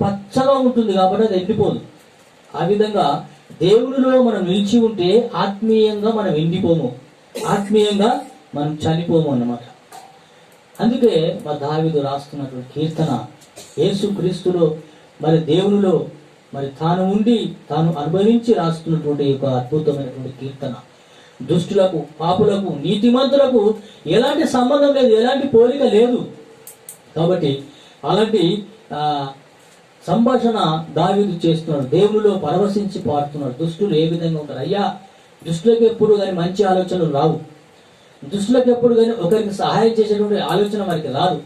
పచ్చగా ఉంటుంది కాబట్టి అది ఎండిపోదు. ఆ విధంగా దేవునిలో మనం నిలిచి ఉంటే ఆత్మీయంగా మనం ఎండిపోము, ఆత్మీయంగా మనం చనిపోము అన్నమాట. అందుకే మా దావీదు రాస్తున్నటువంటి కీర్తన యేసు క్రీస్తులో మరి దేవునిలో మరి తాను ఉండి తాను అనుభవించి రాస్తున్నటువంటి ఒక అద్భుతమైనటువంటి కీర్తన. దుష్టులకు, పాపులకు, నీతిమంతులకు ఎలాంటి సంబంధం లేదు, ఎలాంటి పోలిక లేదు. కాబట్టి అలాంటి సంభాషణ దావీదు చేస్తున్నాడు, దేవునిలో పరవశించి పాడుతున్నాడు. దుష్టులు ఏ విధంగా ఉంటారు? అయ్యా, దుష్టులకు ఎప్పుడు కానీ మంచి ఆలోచనలు రావు, దుష్టులకు ఎప్పుడు కానీ ఒకరికి సహాయం చేసేటువంటి ఆలోచన మనకి రాదు.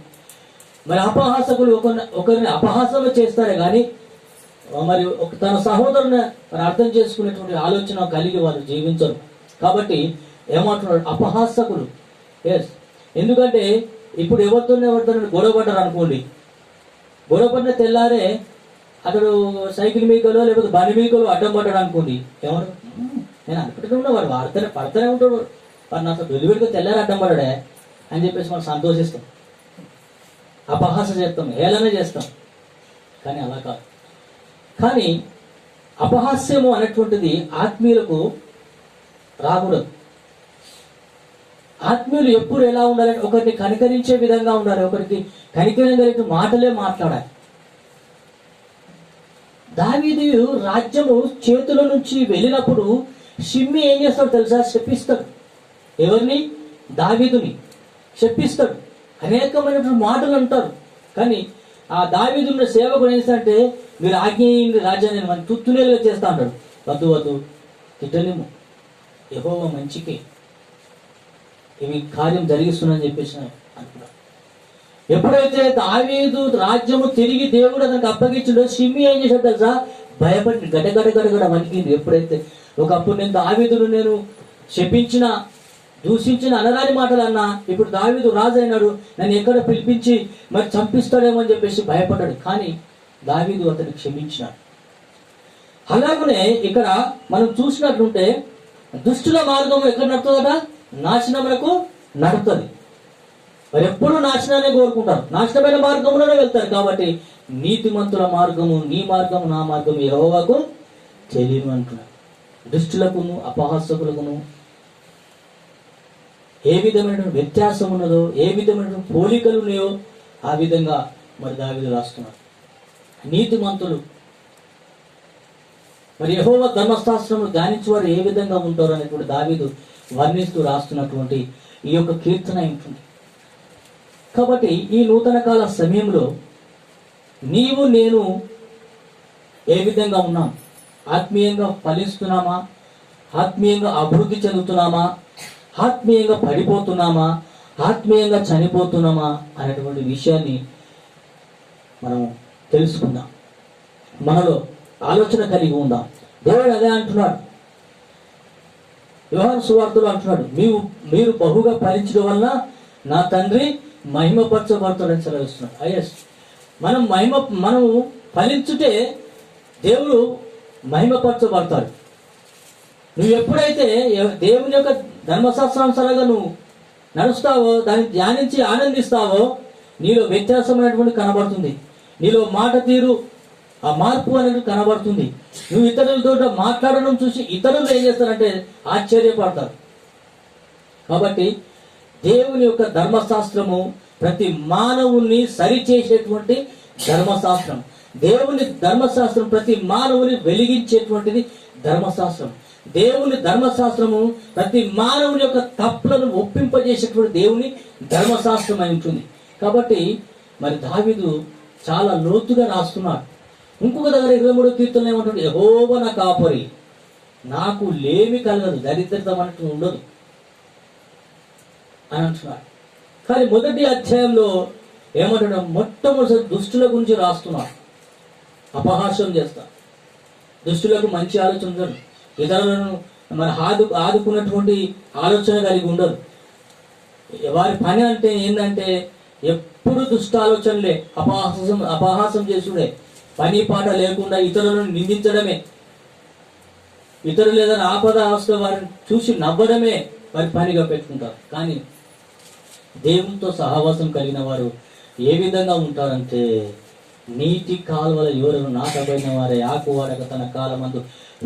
మరి అపహాసకులు ఒకరిని అపహాసమే చేస్తారే కానీ మరి తన సహోదరుని మరి అర్థం చేసుకునేటువంటి ఆలోచన కలిగి వారు జీవించరు. కాబట్టి ఏమంటున్నాడు? అపహాసకులు. ఎస్, ఎందుకంటే ఇప్పుడు ఎవరితో గొడవపడ్డారు అనుకోండి, గొడవపడిన తెల్లారే అతడు సైకిల్ మీకలో లేకపోతే బండి మీకలో అడ్డం పడ్డాడు అనుకోండి, ఎవరు నేను అనుకుంటున్నా వాడు పడుతూనే ఉంటాడు, వాడు నాతో వెలువెడికి తెల్లారి అడ్డం పడ్డాడే అని చెప్పేసి మనం సంతోషిస్తాం, అపహాస చేస్తాం, హేళన చేస్తాం. కానీ అలా కాదు. కానీ అపహాస్యము అనేటువంటిది ఆత్మీయులకు రాకూడదు. ఆత్మీయులు ఎప్పుడు ఎలా ఉండాలంటే ఒకరిని కనికరించే విధంగా ఉండాలి, ఒకరికి కనికరం కలిగిన మాటలే మాట్లాడాలి. దావీదు రాజ్యము చేతుల నుంచి వెళ్ళినప్పుడు షిమ్మి ఏం చేస్తాడు తెలుసా? శపిస్తాడు. ఎవరిని? దావీదుని శపిస్తాడు. అనేకమైనటువంటి మాటలు అంటారు. కానీ ఆ దావీదున్న సేవకుడు ఏం చేస్తాడంటే, మీరు ఆజ్ఞేయండి రాజ్యాన్ని మన తుత్తునేలుగా చేస్తా అంటాడు. వద్దు వద్దు, తిట్టలేము, యెహోవా మంచికి ఇవి కార్యం జరిగిస్తుందని చెప్పేసి అనుకున్నాడు. ఎప్పుడైతే దావీదు రాజ్యము తిరిగి దేవుడు అతనికి అప్పగించిండో షిమ్మి ఏం చేశాడు తెలుసా? భయపడి గడగడ వణికింది. ఎప్పుడైతే ఒకప్పుడు నేను దావీదును నేను శపించిన, దూషించిన, అనరాని మాటలు అన్నా, ఇప్పుడు దావీదు రాజు అయినాడు, నన్ను ఎక్కడ పిలిపించి మరి చంపిస్తాడేమో అని చెప్పేసి భయపడ్డాడు. కానీ దావీదు అతన్ని క్షమించినాడు. అలాగనే ఇక్కడ మనం చూసినట్లుంటే దుష్టుల మార్గం ఎక్కడ నడుతుందట? నాశనములకు నడుతుంది. మరి ఎప్పుడు నాశనాన్ని కోరుకుంటారు, నాశనమైన మార్గంలోనే వెళ్తారు. కాబట్టి నీతిమంతుల మార్గము, నీ మార్గము, నా మార్గము యెహోవాకు తెలియను అంటున్నాడు. దుష్టులకును అపహాసకులకును ఏ విధమైన వ్యత్యాసం ఉన్నదో, ఏ విధమైన పోలికలు ఉన్నాయో ఆ విధంగా మరి దావీదు రాస్తున్నాడు. నీతిమంతులు మరి యెహోవా ధర్మశాస్త్రమును ధ్యానించేవారు ఏ విధంగా ఉంటారు అనేటువంటి దావీదు వర్ణిస్తూ రాస్తున్నటువంటి ఈ యొక్క కీర్తన ఉంటుంది. కాబట్టి ఈ నూతన కాల సమయంలో నీవు నేను ఏ విధంగా ఉన్నాం? ఆత్మీయంగా ఫలిస్తున్నామా? ఆత్మీయంగా అభివృద్ధి చెందుతున్నామా? ఆత్మీయంగా పడిపోతున్నామా? ఆత్మీయంగా చనిపోతున్నామా అనేటువంటి విషయాన్ని మనం తెలుసుకుందాం, మనలో ఆలోచన కలిగి ఉందాం. దేవుడు అదే అంటున్నాడు, యోహాను సువార్తలో అంటున్నాడు, మీరు బహుగా ఫలించడం వలన నా తండ్రి మహిమపరచబడతాడని సెలవిస్తున్నాడు. అయ్యస్, మనము ఫలించుటే దేవుడు మహిమపరచబడతాడు. నువ్వు ఎప్పుడైతే దేవుని యొక్క ధర్మశాస్త్రానుసారంగా నువ్వు నడుస్తావో, దాన్ని ధ్యానించి ఆనందిస్తావో, నీలో వ్యత్యాసమైనటువంటి కనబడుతుంది. నీలో మాట తీరు, ఆ మార్పు అనేది కనబడుతుంది. నువ్వు ఇతరులతో మాట్లాడడం చూసి ఇతరులు ఏం చేస్తారంటే ఆశ్చర్యపడతారు. కాబట్టి దేవుని యొక్క ధర్మశాస్త్రము ప్రతి మానవుని సరిచేసేటువంటి ధర్మశాస్త్రం. దేవుని ధర్మశాస్త్రం ప్రతి మానవుని వెలిగించేటువంటిది ధర్మశాస్త్రం. దేవుని ధర్మశాస్త్రము ప్రతి మానవుని యొక్క తప్పులను ఒప్పింపజేసేటువంటి దేవుని ధర్మశాస్త్రం అయి ఉంటుంది. కాబట్టి మరి దావీదు చాలా లోతుగా రాస్తున్నాడు. ఇంకొక దగ్గర 23వ కీర్తనలో ఏమంటాడు? యెహోవా నా కాపరి, నాకు లేమి కలగదు, దరిద్రత మనకు ఉండదు అని అంటున్నాడు. కానీ మొదటి అధ్యాయంలో ఏమంటాడు? మొట్టమొదటి దుష్టుల గురించి రాస్తున్నాడు. అపహాస్యం చేస్తా, దుష్టులకు మంచి ఆలోచన ఉండదు, ఇతరులను మరి ఆదుకున్నటువంటి ఆలోచన కలిగి ఉండదు. వారి పని అంటే ఏంటంటే ఎప్పుడు దుష్ట ఆలోచనలే, అపహాసం చేసుడే, పని పాట లేకుండా ఇతరులను నిందించడమే, ఇతరులు ఏదైనా ఆపద అవస్థ వారిని చూసి నవ్వడమే వారి పనిగా పెట్టుకుంటారు. కానీ దేవునితో సహవాసం కలిగిన వారు ఏ విధంగా ఉంటారంటే నీటి కాలువల ఎవరు నాటబడిన వారే ఆకు వాడక తన కాలమందు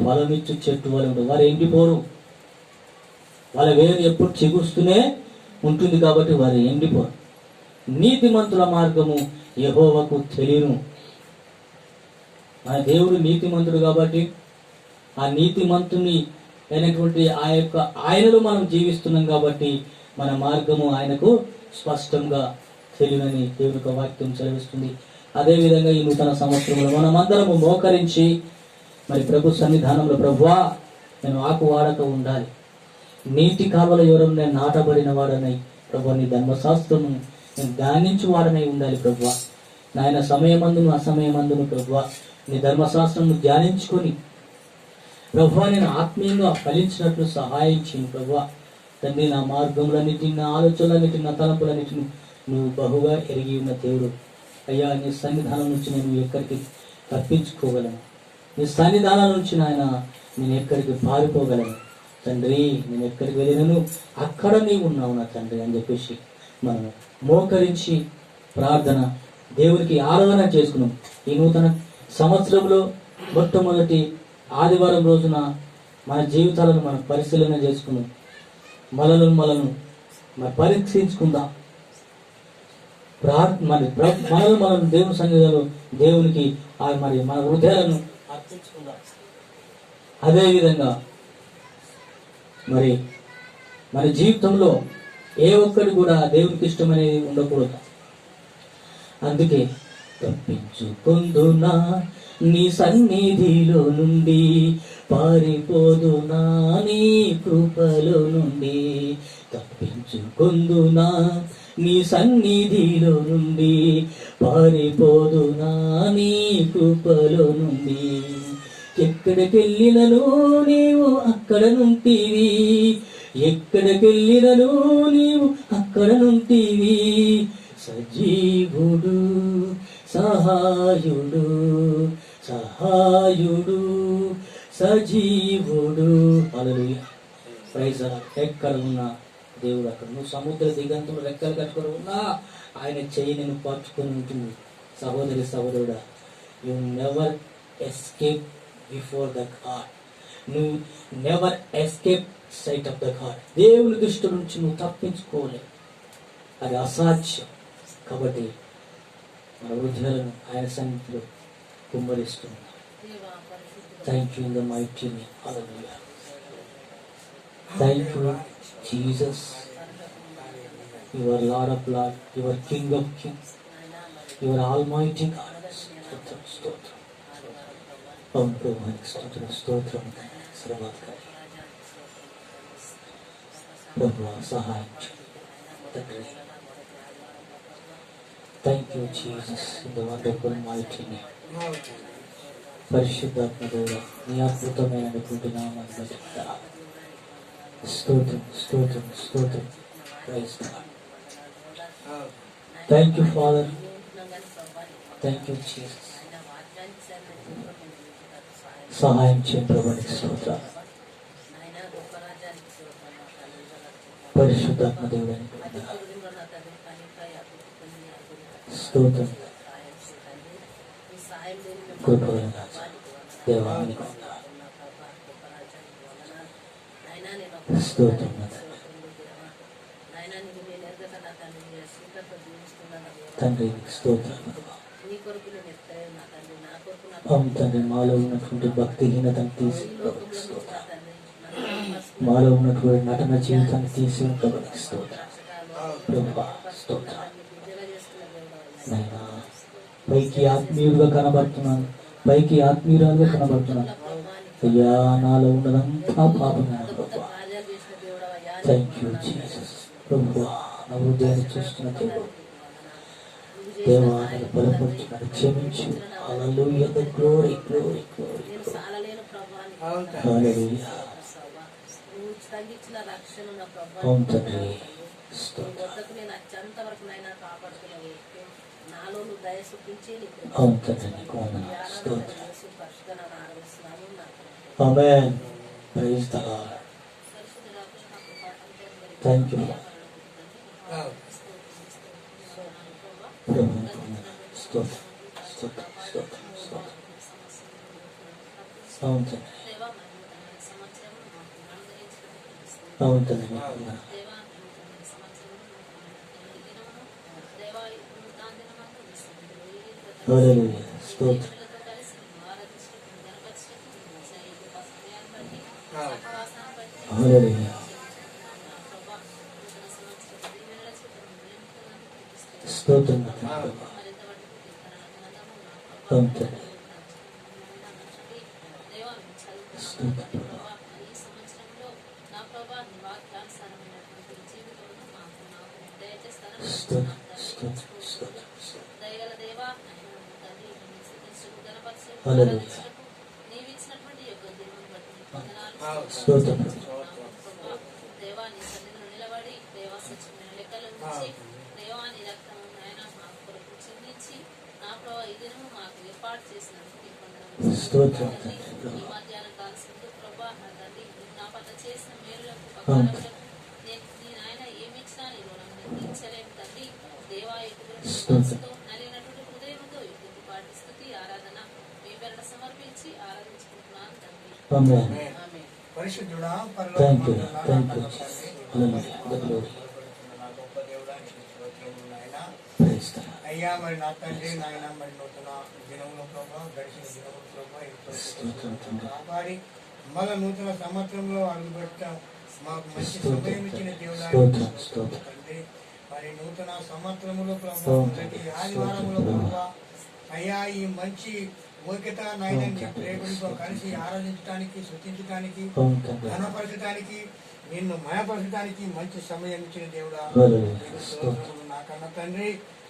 ఫలమిచ్చు చెట్టు వాళ్ళు వారు ఎండిపోరు. వాళ్ళ వేరు ఎప్పుడు చిగుస్తూనే ఉంటుంది కాబట్టి వారు ఎండిపోరు. నీతిమంతుల మార్గము యెహోవాకు తెలియను. మన దేవుడు నీతిమంతుడు కాబట్టి ఆ నీతిమంతుని అయినటువంటి ఆయనలో మనం జీవిస్తున్నాం కాబట్టి మన మార్గము ఆయనకు స్పష్టంగా తెలియనని దేవుని యొక్క వాక్యం సెలవిస్తుంది. అదేవిధంగా ఈ నూతన సంవత్సరంలో మనమందరము మోకరించి మరి ప్రభు సన్నిధానంలో, ప్రభువా నేను ఆకు వాడక ఉండాలి, నీటి కాలువల ఎవరు నేను నాటబడిన వాడనై ప్రభు నీ ధర్మశాస్త్రము నేను ధ్యానించు వాడనై ఉండాలి. ప్రభువా నాయన సమయమందును అసమయమందును ప్రభువా నీ ధర్మశాస్త్రము ధ్యానించుకొని ప్రభువా నేను ఆత్మీయంగా ఫలించినట్లు సహాయం చేయను. ప్రభువా తండ్రి నా మార్గములన్నిటిని, నా ఆలోచనలన్నిటిని, నా తలంపులన్నిటిని నువ్వు బహుగా ఎరిగి ఉన్న దేవుడు. అయ్యా నీ సన్నిధానం నుంచి నేను ఎక్కడికి తప్పించుకోగలను, నీ సన్నిధానం నుంచి నాయన నేను ఎక్కడికి పారిపోగలను తండ్రి, నేను ఎక్కడికి వెళ్ళినను అక్కడ నీవు ఉన్నావు నా తండ్రి అని చెప్పేసి మనం మోకరించి ప్రార్థన దేవునికి ఆరాధన చేసుకున్నాం. ఈ నూతన సంవత్సరంలో మొట్టమొదటి ఆదివారం రోజున మన జీవితాలను మనం పరిశీలన చేసుకున్నాం. మనలను మనం పరీక్షించుకుందాం. మనం దేవుని సన్నిధిలో దేవునికి మరి మన హృదయాలను అర్పించుకుందాం. అదేవిధంగా మరి మన జీవితంలో ఏ ఒక్కటి కూడా దేవునికి ఇష్టమనేది ఉండకూడదు. అందుకే తప్పించుకుందునా నీ సన్నిధిలో నుండి, పారిపోదునా నీ కృపలో నుండి, తప్పించుకుందునా నీ సన్నిధిలో నుండి, పారిపోదునా నీ కృపలో నుండి. ఎక్కడికెళ్ళినను నీవు అక్కడ నుంటివి, ఎక్కడికెళ్ళినను నీవు అక్కడ నుంటివి. సజీవుడు సహాయుడు, సహాయుడు సజీవుడు. హల్లెలూయా, ప్రైజ్ ది లార్డ్. ఎక్కడ ఉన్నా దేవుడు అక్కడ. నువ్వు సముద్ర దిగంతులు రెక్కలు కట్టుకొని ఉన్నా ఆయన చెయ్యి నేను పట్టుకొని ఉంటుంది. సహోదరి సహోదరుడా, you never escape before the God. నువ్వు never escape sight of the God. దేవుని దృష్టి నుంచి నువ్వు తప్పించుకోలేవు, అది అసాధ్యం. కాబట్టి మన హృదయాలను ఆయన సన్నిధిలో కుమ్మరిస్తున్నాం. Thank you in the mighty name. Hallelujah. Thank you Jesus. Your Lord of Lord, your king of kings, your almighty God. స్తోత్రం స్తోత్రం. అవును ప్రభువానికి స్తోత్రం స్తోత్రం. సర్వాధికారి ప్రభువా సహాయం తండ్రి. Thank you Jesus in the wonderful mighty name. పరిశుద్ధాత్మ దేవుడా నీ అద్భుతమైనటువంటి నామాన్ని బట్టి స్తోత్రం స్తోత్రం స్తోత్రం. Praise God. Thank you father. Thank you Jesus. సహాయం చేయ ప్రభునికి స్తోత్రం. పరిశుద్ధాత్మ దేవుడని స్తోత్రం. కృపగల దేవానికి స్తోత్రం. తండ్రి స్తోత్రం. అవును తండ్రి, మాలో ఉన్నటువంటి భక్తిహీనతను తీసి స్తోత్రం, మాలో ఉన్నటువంటి నటన జీవితాన్ని తీసి ప్రభునికి స్తోత్రం. ప్రభువా స్తోత్రం. నైనా పైకి ఆత్మీయుడుగా కనబడుతున్నాను, పైకి ఆత్మీయురాలుగా కనబడుతున్నాను. అయ్యా నాలో ఉన్నదంతా పాపమే ప్రభువా. Thank you Jesus. ప్రభువా నా హృదయాన్ని చూస్తున్న దేవుడు, దేవా నన్ను బలపరుచున్నాడు, క్షమించు. హల్లెలూయా. The glory glory glory. హల్లెలూయా. అవును తండ్రి స్తోత్రం. అవును తండ్రి నీకు వందనాలు. స్తోత్రం. ఆమేన్. Praise the Lord. Thank you. స్తోత్రం స్తోత్రం స్తోత్రం. అవును తండ్రి. దేవా మరి నూతన సంవత్సరం మాకు అనుగ్రహించినందుకు అవును తండ్రి. దేవా నూతన సంవత్సరం ఈ దినమును దేవా నూతన దినమందు మీ సన్నిధిలో ఈ రీతిగా హల్లెలూయా. మీ స్తోత్రం. దీవెనలతో కలిసి నిన్ను ఆరాధించటకు గణపరచటకు మీరు ఇచ్చిన ఈ గొప్ప సమయాన్ని బట్టి సహవాసాన్ని బట్టి హల్లెలూయా. నా ప్రభా నూతన సంవత్సరం దీవెనల చేత మిమ్మల్ని నింపుతున్నందుకు స్తుతిస్తున్నాను. స్తోత్రం తండ్రి. మరింత వరకు కీర్తన గ్రంథము నా ప్రభా అవును తండ్రి. దేవా మేము చదువుతున్నాము ప్రభా ఈ సంవత్సరంలో నా ప్రభా నీ వాక్యానుసారమైనటువంటి జీవితంలో నాకు దయచేస్తానని స్తోత్రం. స్తోత్రం. స్తోత్రం. దయగల దేవా తండ్రి స్థుతించకు గణపరచకు హల్లెలూయా. ఆరాధించకు నీవిచ్చినటువంటి యొక్క దేవుని బట్టి నీకు వందనాలు. స్తోత్రం. ప్రభా దేవా నీ సన్నిధిలో నిలబడి దేవా స్వచ్ఛమైన లెక్కలు ఉంచి దేవా నీ రక్తం ఆయన మా కొరకు చిందించి నా ప్రభా ఈ దినము మాకు ఏర్పాటు చేసినందుకు నీకు వందనాలు. స్తోత్రం. ఈ మధ్యాహ్నం కాల్సింది ప్రభా నా తండ్రి నా పట్ల చేసిన మేలులకు ఉపకారములకు నీ నాయన ఏమిచ్చినా నీ రుణం తీర్చలేము తండ్రి. దేవా మనసుతో నలిగినటువంటి హృదయంతో యుద్ధకు పాటి స్తుతి ఆరాధన మీ పేరున సమర్పించి ఆరాధించుకుంటున్నాను తండ్రి. ఆమేన్. ఆమేన్. పరిశుద్ధుడా థ్యాంక్ యూ. పరలోకమందున్న థ్యాంక్ యూ. నా తండ్రి, హల్లెలూయా. గ్లోరీ. నా గొప్ప దేవుడానికి స్తోత్రములు నాయనా. Praise the Lord. అయ్యా మరి నా తండ్రి నాయన మరి నూతన దినముల ప్రభావ గడిచిన దినముల ప్రభావ ఎంతో స్తోత్రం తండ్రి. కాపాడి మళ్ళా నూతన సంవత్సరంలో అడుగుపెట్ట మాకు మంచి స్తోత్రం. సమయం ఇచ్చిన దేవుడానికి స్తోత్రం. స్తోత్రములు స్తోత్రం. తండ్రి. మరి నూతన సంవత్సరములో ప్రభావ స్తోత్రం. మొదటి ఆదివారంలో స్తోత్రం. ప్రభావ అయ్యా ఈ మంచి ఓపికత నాయన నీ స్తోత్రం. ప్రేమలతో కలిసి ఆరాధించడానికి స్తుతించడానికి అవును తండ్రి. ఘనపరచడానికి నిన్ను మయపరచడానికి మంచి సమయం ఇచ్చిన దేవుడా హల్లెలూయా. నీకు స్తోత్రం. స్తోత్రములు నాకన్న తండ్రి.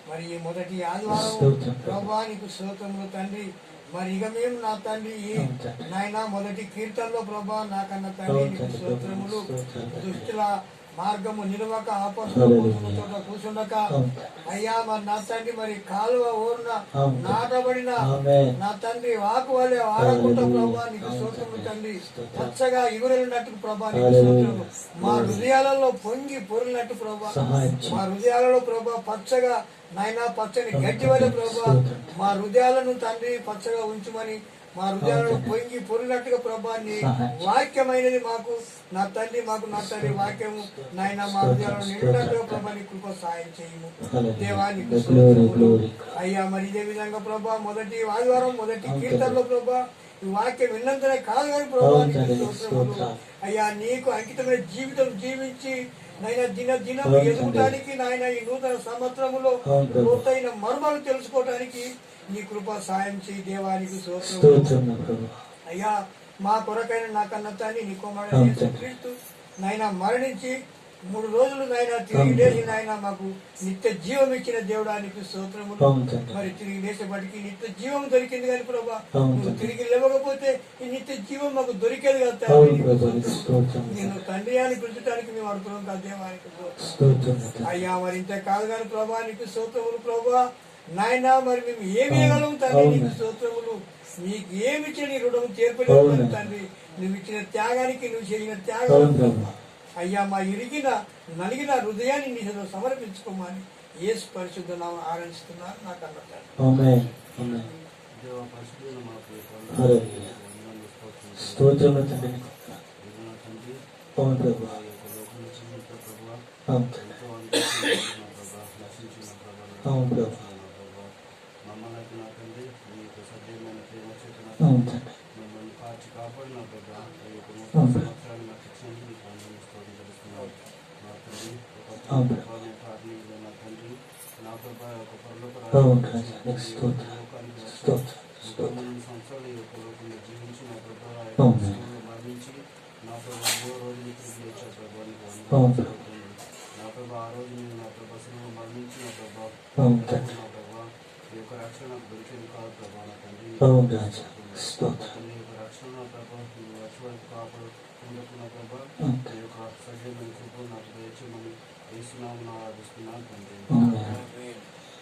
మరి ఈ మొదటి ఆదివారం స్తోత్రం. ప్రభా నీకు స్తోత్రములు తండ్రి. మరి ఇక మేము నా తండ్రి ఈ అవును తండ్రి. నాయన మొదటి కీర్తనలో ప్రభా నాకన్న తండ్రి అవును నీకు తండ్రి. స్తోత్రములు. స్తోత్రం. దుష్టుల మార్గము నిలవక ఆపత్తుల హల్లెలూయా. చోట కూర్చుండక అవును. అయ్యా మరి నా తండ్రి మరి కాలువ ఊరిన అవును. నాటబడిన ఆమేన్. నా తండ్రి వాకు వలె ఆడకుండా హల్లెలూయా. ప్రభా నీకు అవును స్తోత్రములు తండ్రి. తండ్రి. స్తోత్రం. పచ్చగా ఎగురున్నట్టు ప్రభా నీకు హల్లెలూయా. స్తోత్రములు. మా హృదయాలలో పొంగి పొరినట్టు ప్రభా సహాయం చేయి. మా హృదయాలలో ప్రభా పచ్చగా నాయనా పచ్చని గడ్డి వలె ప్రభా స్తోత్రం. మా హృదయాలను తండ్రి పచ్చగా ఉంచుమని మా హృదయాలను అవును. పొంగి పొరినట్టుగా ప్రభా నీ సహాయం. వాక్యమైనది మాకు నా తండ్రి మాకు నా తండ్రి వాక్యము నాయన మా హృదయాలను నిండినట్టుగా ప్రభా నీ కృప సహాయం చేయము హల్లెలూయా. దేవా నీకు గ్లోరీ. స్తోత్రములు. గ్లోరీ. అయ్యా మరి ఇదే విధంగా ప్రభా మొదటి ఆదివారం మొదటి అవును కీర్తనలో ప్రభా ఈ వాక్యం విన్నంతనే కాదు కానీ ప్రభా అవును నీకు తండ్రి. స్తోత్రములు. స్తోత్రం. అయ్యా నీకు అంకితమైన జీవితం జీవించి నాయన దినం అవును తండ్రి. ఎదుగుతానికి నాయన ఈ నూతన సంవత్సరంలో అవును ప్రభు. లోతైన మర్మాలు తెలుసుకోవడానికి నీ కృప సాయం చేయి దేవానికి స్తోత్రములు. స్తోత్రం నా ప్రభు. అయ్యా మా కొరకైన నా కన్నతాన్ని నీ అవును కుమారుడు తండ్రి. యేసుక్రీస్తు నాయన మరణించి 3 రోజులు నాయన తిరిగి లేచి నాయన మాకు నిత్య జీవం ఇచ్చిన దేవుడానికి స్తోత్రములు. అవును తండ్రి. మరి తిరిగి లేచేపటికి నిత్య జీవం దొరికింది కానీ ప్రభా అవును నువ్వు తండ్రి. తిరిగి లేవకపోతే ఈ నిత్య జీవం మాకు దొరికేది కదా అవును తండ్రి. ప్రభు. నీకు స్తోత్రం. నిన్ను తండ్రి అని పిలుచడానికి మేము అడుగుతున్నాం కదా దేవానికి స్తోత్రం. స్తోత్రం నా తండ్రి. అయ్యా మరి ఇంత కాదు కానీ ప్రభా నీకు స్తోత్రములు ప్రభా నాయనా మరి మేము ఏమి ఇవ్వగలం తండ్రి అవును. నీకు స్తోత్రములు. నీకు ఏమి ఇచ్చిన నీ రుణం అవును. తీర్పలేదు తండ్రి. నువ్వు ఇచ్చిన త్యాగానికి నువ్వు చేసిన అవును త్యాగం ప్రభు. అయ్యా మా ఇరిగిన నలిగిన హృదయాన్ని నీ చేతిలో సమర్పించుకోమని యేసు పరిశుద్ధ నామమున ఆరాధిస్తున్నాను నాకు అన్నట్టు. ఆమేన్. ఆమేన్. హల్లెలూయా. స్తోత్రం నా తండ్రి నీకు. అవును ప్రభు. అవును తండ్రి. అవును ప్రభు. అవును తండ్రి. అవును ప్రభు. అవును ప్రభు. అవును రాజా నీకు స్తోత్రం. స్తోత్రం. స్తోత్రం. అవును. అవును ప్రభు. అవును తండ్రి. అవును రాజా స్తోత్రం.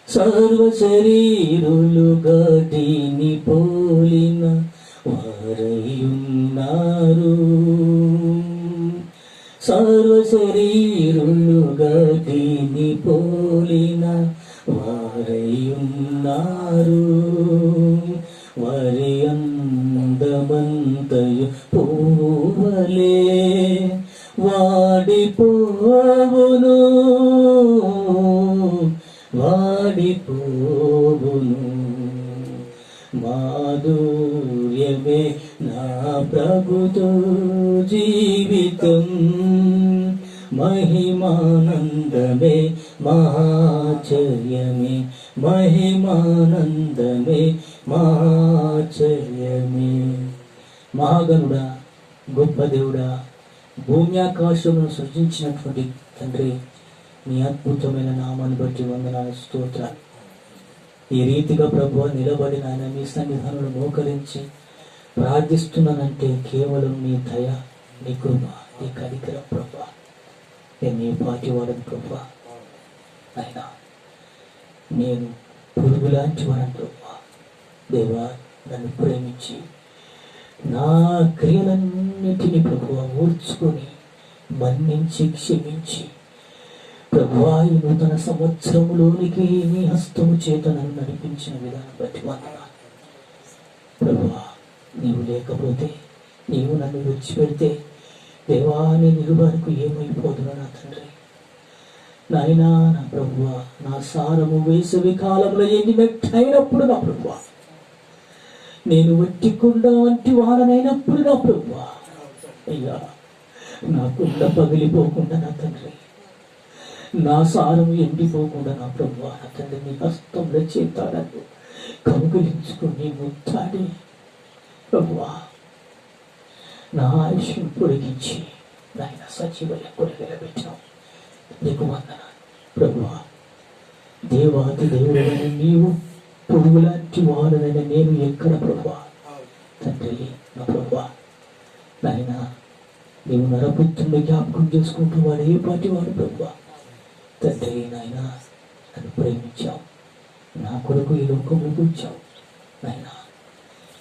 సర్వ శరీరులుగా దీని పోలిన వారయున్నారు. సర్వ శరీరులుగా దీని పోలిన వారయున్నారు. వరి అందమంతయు పూవలే వాడిపోవును మాధుర్యమే నా ప్రభుతో జీవితం మహిమానందమే మహాచర్యమే మహిమానందమే మహాచర్యమే. మహాగణుడా, గొప్ప దేవుడా, భూమి ఆకాశమును సృజించినటువంటి తండ్రి, నీ అద్భుతమైన నామాన్ని బట్టి వందనాలు, స్తోత్రాలు. ఈ రీతిగా ప్రభువా నిలబడి నాయన మీ సన్నిధానంలో మోకరించి ప్రార్థిస్తున్నానంటే కేవలం నీ దయ, నీ కృప, నీ కనికరం ప్రభా. నేను నీ పాటి వాడను ప్రభా. అయినా నేను పురుగు లాంటి వాడను ప్రభా. దేవా, నన్ను ప్రేమించి నా క్రియలన్నిటినీ ప్రభువా ఓర్చుకొని మన్నించి క్షమించి ప్రభువా ఈ నూతన సంవత్సరంలోనికి నీ హస్తము చేత నన్ను నడిపించిన విధానం బట్టి వందనాలు ప్రభువా. నీవు లేకపోతే, నీవు నన్ను విడిచిపెడితే దేవా నీ నిలువరకు ఏమైపోదును నా తండ్రి. నాయనా నా ప్రభువా, నా సారము వేసవి కాలంలో ఎండినట్టయినప్పుడు నా ప్రభువా, నేను వట్టి కుండ వంటి వాడనైనప్పుడు నా ప్రభువా, అయ్యా నా కుండ పగిలిపోకుండా నా తండ్రి, నా సారము ఎండిపోకుండా నా ప్రభువా నా తండ్రి, నీ హస్తంలో చేతాడను కౌగిలించుకుని ముత్తాడి ప్రభువా నా ఆయుష్ను పొడిగించి నాయన సజీవయ్య కొరగలబెట్టావు. నీకు వందనాలు ప్రభువా. దేవాది దేవుడైన నీవు పురుగులాంటి వాడనైన నేను ఎక్కడ ప్రభువా తండ్రి నా ప్రభువా. నాయన నీవు నరపుత్రుని జ్ఞాపకం చేసుకుంటూ వాడు ఏ పాటి వాడు ప్రభువా తండ్రి. నాయన నన్ను ప్రేమించావు, నా కొరకు ఈ లోకంలోకి వచ్చావు నాయన.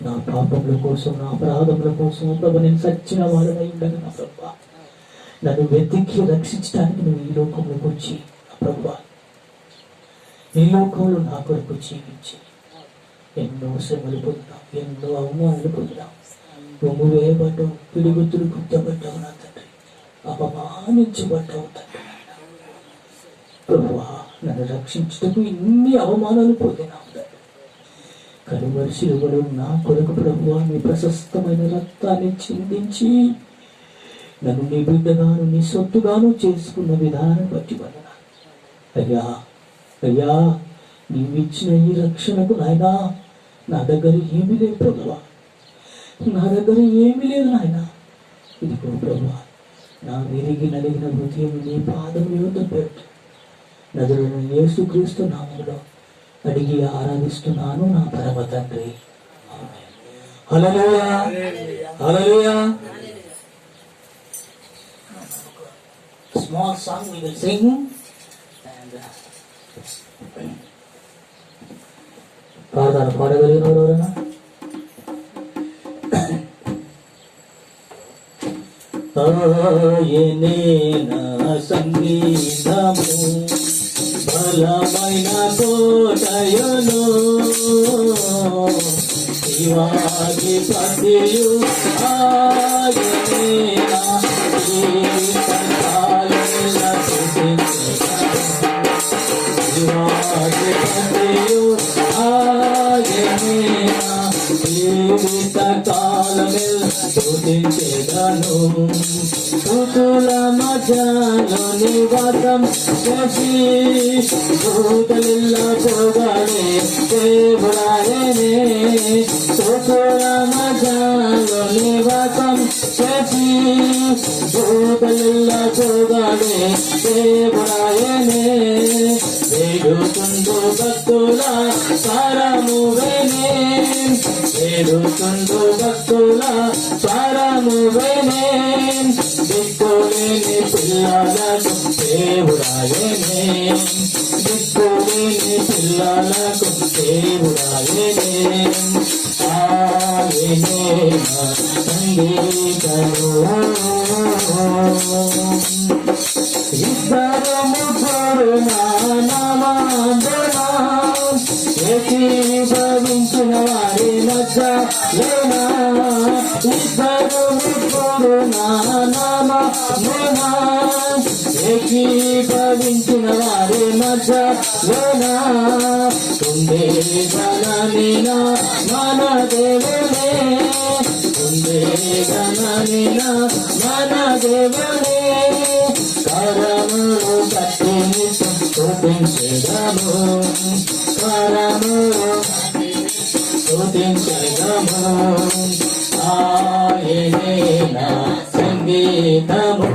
నా పాపముల కోసం, నా అపరాధముల కోసం ప్రభు నేను సచ్చిన వాడనై ఉండగా నా ప్రభువా నన్ను వెతికి రక్షించడానికి నువ్వు ఈ లోకంలోకి వచ్చి నా ప్రభువా ఈ లోకంలో నా కొరకు జీవించి ఎన్నో శ్రమలు పొందినావు, ఎన్నో అవమానాలు పొందినావు, రొమ్ము వేయబడ్డావు, పిడిగుద్దులు గుర్తబడ్డావు నా తండ్రి, అపమానించబడ్డావు తండ్రి. ప్రభువా నన్ను రక్షించుటకు ఇన్ని అవమానాలు పొందినావు తండ్రి. కలువరి శిలువలో నా కొరకు ప్రభువా నీ ప్రశస్తమైన రక్తాన్ని చిందించి నన్ను నీ బిడ్డగాను నీ సొత్తుగాను చేసుకున్న విధానం బట్టి వందనాలు అయ్యా. అయ్యా నీవిచ్చిన ఈ రక్షణకు నాయనా నా దగ్గర ఏమీ లేదు ప్రభువా, నా దగ్గర ఏమీ లేదు నాయన. ఇదిగో ప్రభువా నా విరిగి నలిగిన హృదయం నీ పాదం యొద్ద పెట్టు. నదులను యేసుక్రీస్తు నామములో అడిగి ఆరాధిస్తున్నాను నా పరమ తండ్రి. హల్లెలూయా, హల్లెలూయా. Small song we will sing and పాడతాను. పాడగలిగిన ఎవరైనా ఆయనే నా సంగీతము బలమైన కోటయును శివాధిపతియు ఆయనే నా శివాధిపతియు ఆయనే నా జీవిత కాలమెల్ల స్తుతించెదను. స్తుతుల మధ్యలో నివాసం చేసి దూతలిల్ల పొగడే దేవుడాయనే. స్తుతుల మధ్యలో నివాసం చేసి దూతలిల్ల పొగడే దేవుడాయనే. వేడుకుందు భక్తుల సారము వేనే, వేడుకుందు భక్తుల సారము వేనే. దిక్కులేని పిల్లలకు దేవుడాయనే, దిక్కులేని పిల్లలకు దేవుడాయనే. ఆయనే నా సంగీతము. ఇద్దరు ముగ్గురు నా నామాంతరమా ఏకీభవించిన వారి మధ్య లేనా ఇద్దరు ముగ్గురు నా నామమున ఏకీభవించిన వారి మధ్య లేనా ఉండే గణనిన మన దేవుడే ఉండే గణనిన మన దేవుడే కరములు కట్టి స్తుతించెదము కరములు స్తుతించెదము ఆయనే నా సంగీతము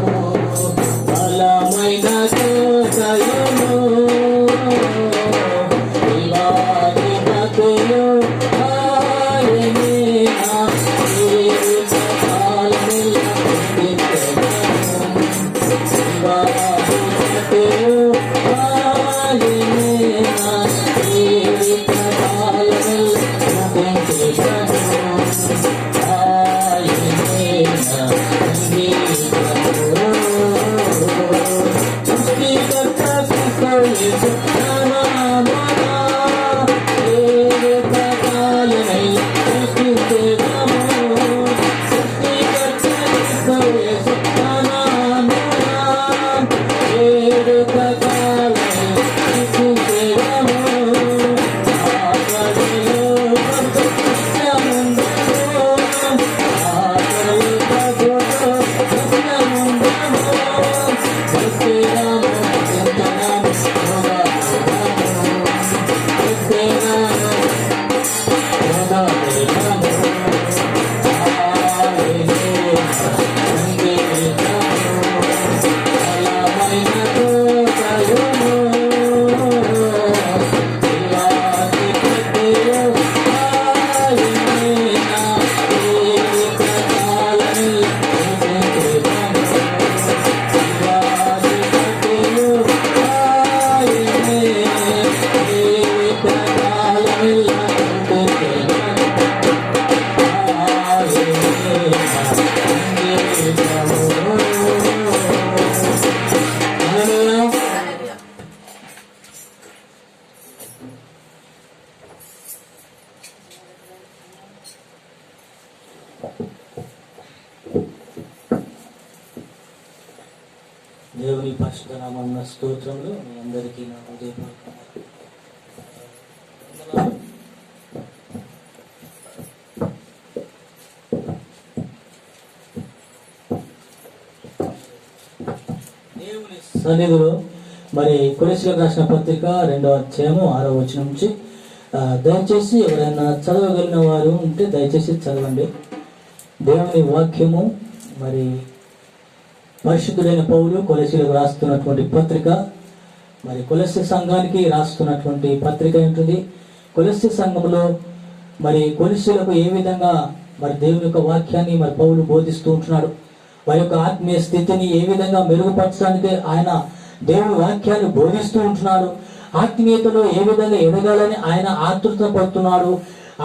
బలమైన కోటయును వివాదితకులు ఆయనే నా జీవితకాలముల స్తుతించెదము వివాదితకులు ఆయనే నా జీవితకాలముల స్తుతించెదము ఆయనే నా సంగీతము సృష్టికర్త క్రీస్తు నామమున ఏకకాలమై స్తుతించెదము సృష్టికర్త క్రీస్తు నామమున ఏకకాలమై స్తుతించెదము ఆకలిలో సత్యముందును ఆకలిలో సత్యముందును దేవుని పరిశుద్ధ నామమున స్తోత్రములు. మీ అందరికీ నా హృదయపూర్వక వందనాలు. దేవుని సన్నిధిలో మరి కొలెస్లకు రాసిన పత్రిక 2వ అధ్యాయము 6వ వచనం నుంచి దయచేసి ఎవరైనా చదవగలిగిన వారు ఉంటే దయచేసి చదవండి. దేవుని వాక్యము మరి పరిశుద్ధుడైన పౌలు కొలెస్లకు రాస్తున్నటువంటి పత్రిక, మరి కొలెస్సీ సంఘానికి రాస్తున్నటువంటి పత్రిక ఏంటిది? కొలెస్సీ సంఘంలో మరి కొలెస్సీలకు ఏ విధంగా మరి దేవుని యొక్క వాక్యాన్ని మరి పౌలు బోధిస్తూ ఉంటున్నాడు, వారి యొక్క ఆత్మీయ స్థితిని ఏ విధంగా మెరుగుపరచడానికి ఆయన దేవుని వాక్యాన్ని బోధిస్తూ ఉంటున్నాడు, ఆత్మీయతలో ఏ విధంగా ఎదగాలని ఆయన ఆతృత పడుతున్నాడు,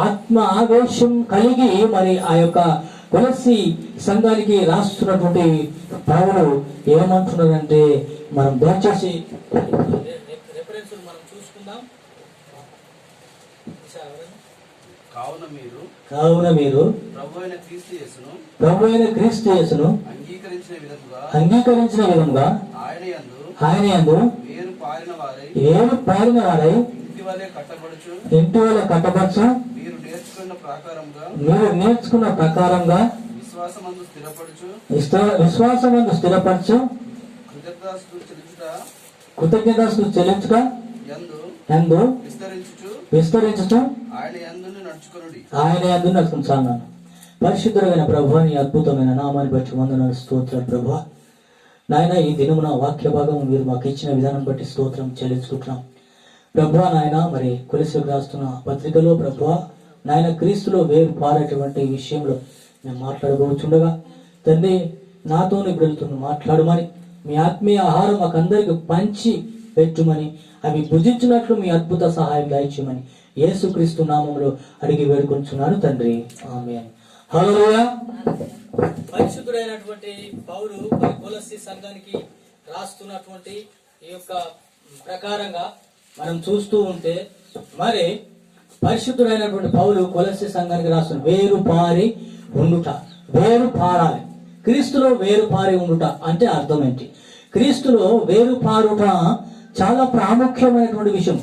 ఆత్మ ఆవేశం కలిగి మరి ఆ యొక్క కొలెస్సీ సంఘానికి రాస్తున్నటువంటి పౌలు ఏమంటున్నాడంటే, మనం దయచేసి రెఫరెన్స్ మనం చూసుకుందాం. కావున మీరు ప్రభు అయిన క్రీస్తు యేసును అంగీకరించిన విధంగా ఆయన యందు ఏరు పారిన వారై ఇంటి వల్ల కట్టబడుచు మీరు నేర్చుకున్న ప్రకారంగా విశ్వాసమందు స్థిరపరచు కృతజ్ఞతాస్తుతులు చెల్లించుట యందు విస్తరించుచు ఆయన యందు నడుచుకుంటున్నాను. పరిశుద్ధుడైన ప్రభువా, నీ అద్భుతమైన నామాన్ని బట్టి వందనాలు, స్తోత్రం ప్రభువా. నాయన, ఈ దినమున వాక్య భాగం మీరు మాకు ఇచ్చిన విధానం బట్టి స్తోత్రం చెల్లించుకుంటున్నాం ప్రభువా. నాయన, మరి కొలెస్సీలకు రాస్తున్న పత్రికలో ప్రభువా నాయన క్రీస్తులో వేరు పారేటువంటి విషయంలో మేము మాట్లాడబోచుండగా తండ్రి, నాతో బిడ్డలతో మాట్లాడమని, మీ ఆత్మీయ ఆహారం మాకందరికి పంచి పెట్టుమని, అవి భుజించినట్లు మీ అద్భుత సహాయం దయచేయమని యేసుక్రీస్తు నామములో అడిగి వేడుకొంచున్నాను తండ్రి, ఆమేన్. హల్లెలూయా. పరిశుద్ధుడైనటువంటి పౌలు కొలెస్సీ సంఘానికి రాస్తున్నటువంటి ఈ యొక్క ప్రకారంగా మనం చూస్తూ ఉంటే, మరి పరిశుద్ధుడైనటువంటి పౌలు కొలస్సీ సంఘానికి రాస్తున్న వేరు పారి ఉండుట, వేరు పారాలి. క్రీస్తులో వేరు పారి ఉండుట అంటే అర్థం ఏంటి? క్రీస్తులో వేరు పారుట చాలా ప్రాముఖ్యమైనటువంటి విషయం.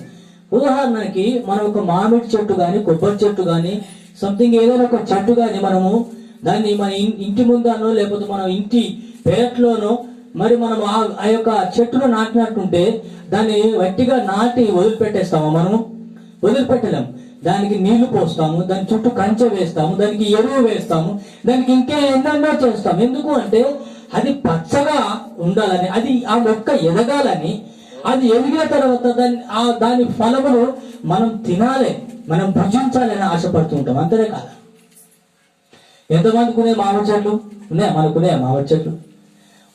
ఉదాహరణకి మనం ఒక మామిడి చెట్టు కానీ, కొబ్బరి చెట్టు కానీ, సంథింగ్ ఏదైనా ఒక చెట్టు కానీ మనము దాన్ని మన ఇంటి ముందనో లేకపోతే మన ఇంటి పెరట్లోనో మరి మనం ఆ యొక్క చెట్టును నాటినట్టుంటే దాన్ని వట్టిగా నాటి వదిలిపెట్టేస్తాము. మనము వదిలిపెట్టలేము. దానికి నీళ్లు పోస్తాము, దాని చుట్టూ కంచె వేస్తాము, దానికి ఎరువు వేస్తాము, దానికి ఇంకా ఎన్నెన్నో చేస్తాము. ఎందుకు అంటే అది పచ్చగా ఉండాలని, అది ఆ మొక్క ఎదగాలని, అది ఎదిగిన తర్వాత దాని ఫలములు మనం తినాలి, మనం భుజించాలని ఆశపడుతూ ఉంటాం. అంతనే కాదు. ఎంతమందికి ఉన్నాయి మామిడి చెట్లు? ఉన్నాయా? మనకున్నాయా మామిడి చెట్లు?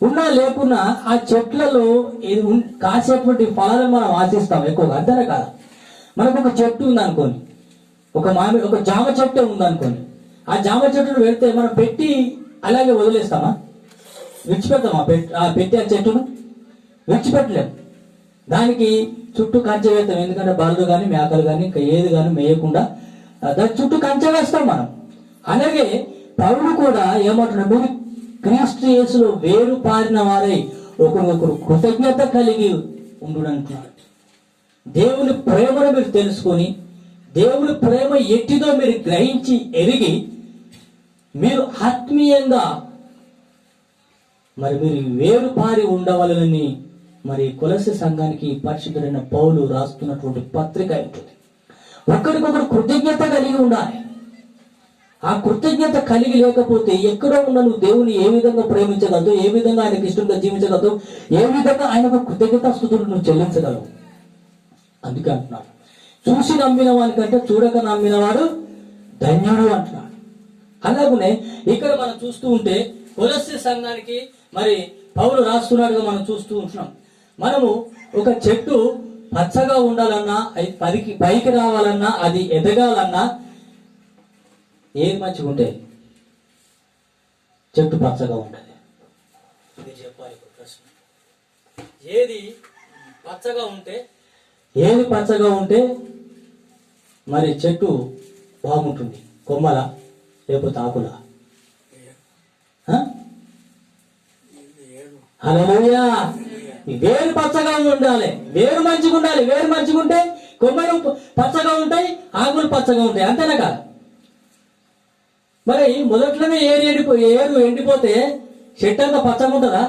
ఉన్నా లేకున్నా ఆ చెట్లలో కాసేటువంటి ఫలాలను మనం ఆశిస్తాం ఎక్కువగా. అంతనే కాదు. మనకు ఒక చెట్టు ఉందనుకోని, ఒక జామ చెట్టు ఉందనుకోని, ఆ జామ చెట్టును పెడితే మనం పెట్టి అలాగే వదిలేస్తామా? విడిచిపెడతామా? పెట్టి ఆ చెట్టును విడిచిపెట్టలేము. దానికి చుట్టూ కంచె వేస్తాం. ఎందుకంటే బర్రెలు కానీ, మేకలు కానీ, ఇంకా ఏది కానీ మేయకుండా దాని చుట్టూ కంచె వేస్తాం మనం. అలాగే పౌలు కూడా ఏమంటున్నాడు? మీరు క్రీస్తు యేసులో వేరు పారిన వారై ఒకరికొకరు కృతజ్ఞత కలిగి ఉండునంటున్నాడు. దేవుని ప్రేమను మీరు తెలుసుకొని, దేవుని ప్రేమ ఎట్టిదో మీరు గ్రహించి ఎరిగి, మీరు ఆత్మీయంగా మరి మీరు వేరు పారి ఉండవలనని మరి కొలస్సీ సంఘానికి పరిశుద్ధుడైన పౌలు రాస్తున్నటువంటి పత్రిక ఉంటుంది. ఒకరికొకరు కృతజ్ఞత కలిగి ఉండాలి. ఆ కృతజ్ఞత కలిగి లేకపోతే ఎక్కడో ఉన్న నువ్వు దేవుని ఏ విధంగా ప్రేమించగలదు, ఏ విధంగా ఆయనకు ఇష్టంగా జీవించగలదు, ఏ విధంగా ఆయనకు కృతజ్ఞతా స్తుతులు నువ్వు చెల్లించగలవు. అందుకే అంటున్నాడు, చూసి నమ్మిన వానికంటే చూడక నమ్మిన వాడు ధన్యుడు అంటున్నాడు. అలాగనే ఇక్కడ మనం చూస్తూ ఉంటే కొలస్సీ సంఘానికి మరి పౌలు రాస్తున్నాడుగా మనం చూస్తూ ఉంటున్నాం. మనము ఒక చెట్టు పచ్చగా ఉండాలన్నా, అది పైకి రావాలన్నా, అది ఎదగాలన్నా ఏది మంచిగా ఉంటే చెట్టు పచ్చగా ఉంటుంది. ఇది చెప్పాలి ప్రశ్న. ఏది పచ్చగా ఉంటే మరి చెట్టు బాగుంటుంది? కొమ్మల లేకపోతే ఆకుల? హల్లెలూయా. వేరు పచ్చగా ఉండాలి, వేరు మంచిగా ఉండాలి. వేరు మంచిగా ఉంటే కొమ్మలు పచ్చగా ఉంటాయి, ఆకులు పచ్చగా ఉంటాయి. అంతేనా కాదు? మరి మొదట్లోనే ఏరు ఎండిపోతే చెట్టు అంతా పచ్చగా ఉంటుందా?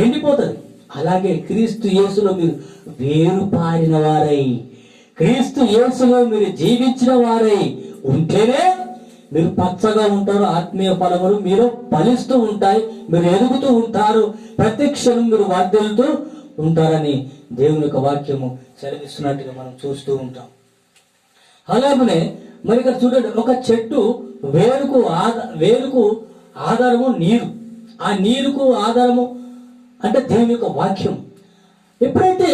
ఎండిపోతుంది. అలాగే క్రీస్తు యేసులో మీరు వేరు పారిన వారై, క్రీస్తు యేసులో మీరు జీవించిన వారై ఉంటేనే మీరు పచ్చగా ఉంటారు. ఆత్మీయ ఫలములు మీరు ఫలిస్తూ ఉంటాయి, మీరు ఎదుగుతూ ఉంటారు, ప్రతి క్షణం మీరు వర్ధిల్లుతూ ఉంటారని దేవుని యొక్క వాక్యము సెలవిస్తున్నట్టుగా మనం చూస్తూ ఉంటాం. అలాగనే మరి ఇక్కడ చూడండి, ఒక చెట్టు వేరుకు ఆధారము నీరు. ఆ నీరుకు ఆధారము అంటే దేవుని యొక్క వాక్యం. ఎప్పుడైతే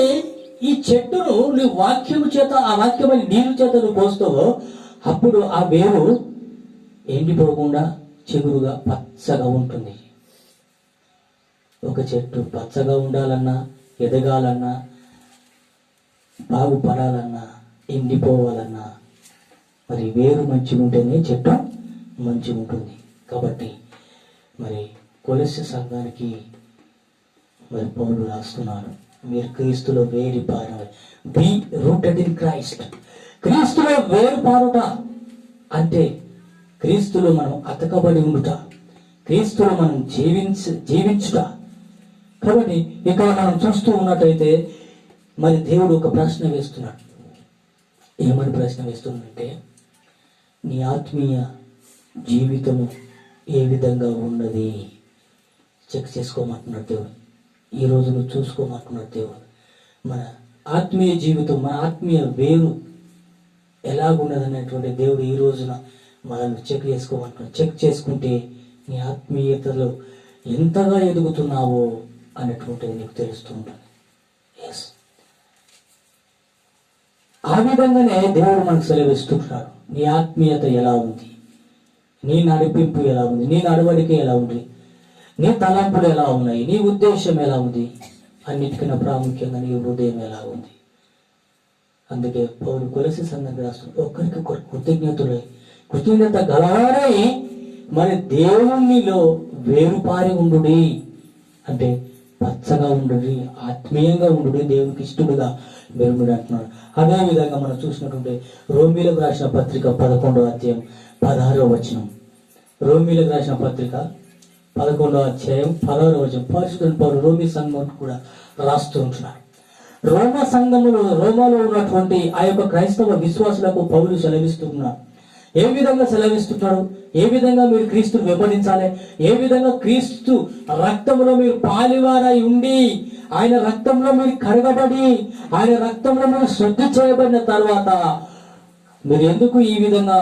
ఈ చెట్టును నీ వాక్యము చేత, ఆ వాక్యమని నీరు చేత నువ్వు పోస్తావో, అప్పుడు ఆ వేరు ఎండిపోకుండా చిగురుగా పచ్చగా ఉంటుంది. ఒక చెట్టు పచ్చగా ఉండాలన్నా, ఎదగాలన్నా, బాగుపడాలన్నా, ఎండిపోవాలన్నా మరి వేరు మంచిగా ఉంటేనే చెట్టు మంచిగా ఉంటుంది. కాబట్టి మరి కొలస్సీ సంఘానికి మరి పౌలు రాస్తున్నారు, మీరు క్రీస్తులో వేరు పారు, బి రూటెడ్ ఇన్ క్రైస్ట్. క్రీస్తులో వేరు పారుట అంటే క్రీస్తులో మనం అతకబడి ఉండుట, క్రీస్తులో మనం జీవించుట. కాబట్టి ఇక్కడ మనం చూస్తూ ఉన్నట్టయితే మరి దేవుడు ఒక ప్రశ్న వేస్తున్నాడు. ఏమని ప్రశ్న వేస్తున్నాడంటే, నీ ఆత్మీయ జీవితము ఏ విధంగా ఉన్నది చెక్ చేసుకోమంటున్నాడు దేవుడు. ఈ రోజు నువ్వు చూసుకోమంటున్నాడు దేవుడు. మన ఆత్మీయ జీవితం, మన ఆత్మీయ వేరు ఎలాగున్నది అనేటువంటి దేవుడు ఈ రోజున మనల్ని చెక్ చేసుకోమంటున్నాడు. చెక్ చేసుకుంటే నీ ఆత్మీయతలో ఎంతగా ఎదుగుతున్నావో అనేటువంటిది నీకు తెలుస్తూ ఉంటుంది. ఎస్, ఆ విధంగానే దేవుడు మనకు సెలవిస్తుంటాడు. నీ ఆత్మీయత ఎలా ఉంది, నీ నడిపింపు ఎలా ఉంది, నీ నడవడిక ఎలా ఉంది, నీ తలంపులు ఎలా ఉన్నాయి, నీ ఉద్దేశం ఎలా ఉంది, అన్నిటికన్నా ప్రాముఖ్యంగా నీ హృదయం ఎలా ఉంది. అందుకే పౌలు కొలసి సంఘానికి రాష్ట్రం ఒక్కరికొకరు కృతజ్ఞత గలవారై మరి దేవునిలో వేరుపారి ఉండుడి, అంటే పచ్చగా ఉండుడి, ఆత్మీయంగా ఉండుడి, దేవునికి ఇష్టడుగా వెలుగుడు అంటున్నాడు. అదే విధంగా మనం చూసినట్టుంటే రోమీలకు రాసిన పత్రిక 11వ అధ్యాయం 16వ వచనం. రోమీలకు రాసిన పత్రిక 11వ అధ్యాయం 16వ వచనం. పరిశుద్ధుడు పౌలు రోమీ సంఘం కూడా రాస్తూ ఉంటున్నారు. రోమాలో ఉన్నటువంటి ఆ యొక్క క్రైస్తవ విశ్వాసులకు పౌలు సెలవిస్తున్నాడు. ఏ విధంగా సెలవిస్తున్నాడు? ఏ విధంగా మీరు క్రీస్తును వెంబడించాలి, ఏ విధంగా క్రీస్తు రక్తంలో మీరు పాలివారై ఉండి, ఆయన రక్తంలో మీరు కడగబడి, ఆయన రక్తంలో మీరు శుద్ధి చేయబడిన తర్వాత మీరు ఎందుకు ఈ విధంగా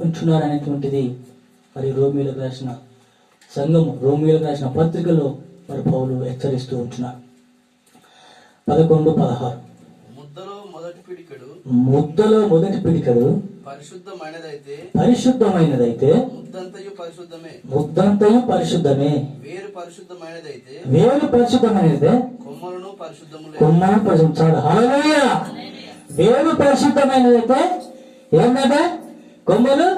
ఉంటున్నారు అనేటువంటిది మరి రోమీలకు రాసిన సంఘము, రోమీలకు రాసిన పత్రికలో మరి పౌలు హెచ్చరిస్తూ ఉంటున్నారు. 11:16 ముద్దలో మొదటి పిడికెడు పరిశుద్ధమైనదైతే ముద్దంతయు పరిశుద్ధమే, వేరు పరిశుద్ధమైనదే కొమ్మను పరిశుద్ధం. చాలా హల్లెలూయా. వేరు పరిశుద్ధమైనదైతే ఏంటంటే కొమ్మలు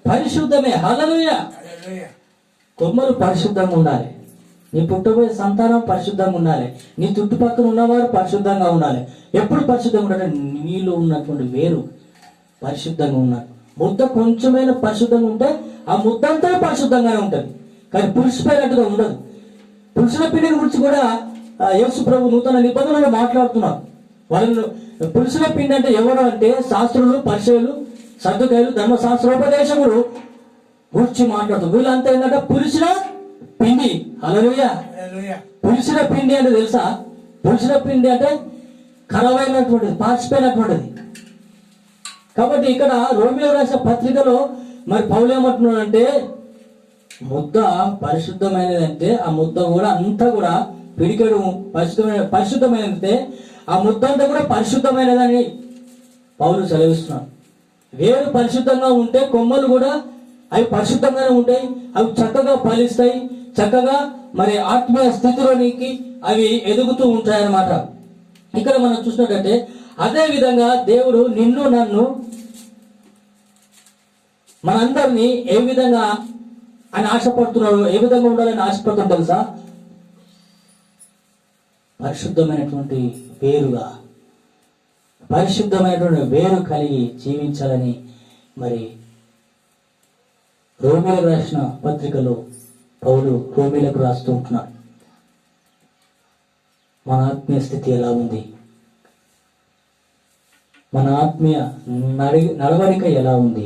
పరిశుద్ధమే. హల్లెలూయా. కొమ్మలు పరిశుద్ధంగా ఉండాలి, నీ పుట్టబోయే సంతానం పరిశుద్ధంగా ఉండాలి, నీ చుట్టుపక్కల ఉన్నవారు పరిశుద్ధంగా ఉండాలి. ఎప్పుడు పరిశుద్ధంగా ఉండాలి? నీలో ఉన్నటువంటి వేరు పరిశుద్ధంగా ఉన్నారు. ముద్ద కొంచెమైనా పరిశుద్ధంగా ఉంటే ఆ ముద్ద అంతా పరిశుద్ధంగానే ఉంటుంది, కానీ పులిసిపోయినట్టుగా ఉండదు. పులుసుల పిండిని గురించి కూడా యేసు ప్రభు నూతన నిబంధనలు మాట్లాడుతున్నారు. వాళ్ళు పులుసుల పిండి అంటే ఎవరు అంటే శాస్త్రులు, పరిచయులు, సద్దుకాయలు, ధర్మశాస్త్రోపదేశములు గురించి మాట్లాడుతారు. వీళ్ళంతా ఏంటంటే పులిసిన పిండి. హల్లెలూయా. పులిసిన పిండి అంటే తెలుసా? పులిసిన పిండి అంటే ఖరాబ్ అయినటువంటిది, పాచిపోయినటువంటిది. కాబట్టి ఇక్కడ రోమీయులకు రాసిన పత్రికలో మరి పౌలు ఏమంటున్నాడంటే ముద్ద పరిశుద్ధమైనది, అంటే ఆ ముద్ద కూడా అంతా కూడా పిడికెడు పరిశుద్ధమైనది, ఆ ముద్ద అంతా కూడా పరిశుద్ధమైనదని పౌలు సెలవిస్తున్నాడు. వేరు పరిశుద్ధంగా ఉంటే కొమ్మలు కూడా అవి పరిశుద్ధంగానే ఉంటాయి, అవి చక్కగా ఫలిస్తాయి, చక్కగా మరి ఆత్మీయ స్థితిలోనికి అవి ఎదుగుతూ ఉంటాయి అన్నమాట. ఇక్కడ మనం చూసినట్టయితే అదే విధంగా దేవుడు నిన్ను నన్ను మనందరినీ ఏ విధంగా ఆయన ఆశపడుతున్నాడు, ఏ విధంగా ఉండాలని ఆశపడుతున్నాడు తెలుసా? పరిశుద్ధమైనటువంటి వేరుగా, పరిశుద్ధమైనటువంటి వేరు కలిగి జీవించాలని మరి రోమీలకు రాసిన పత్రికలో పౌలు రోమీలకు రాస్తూ ఉంటున్నాడు. మన ఆత్మీయ స్థితి ఎలా ఉంది? మన ఆత్మీయ నడవడిక ఎలా ఉంది?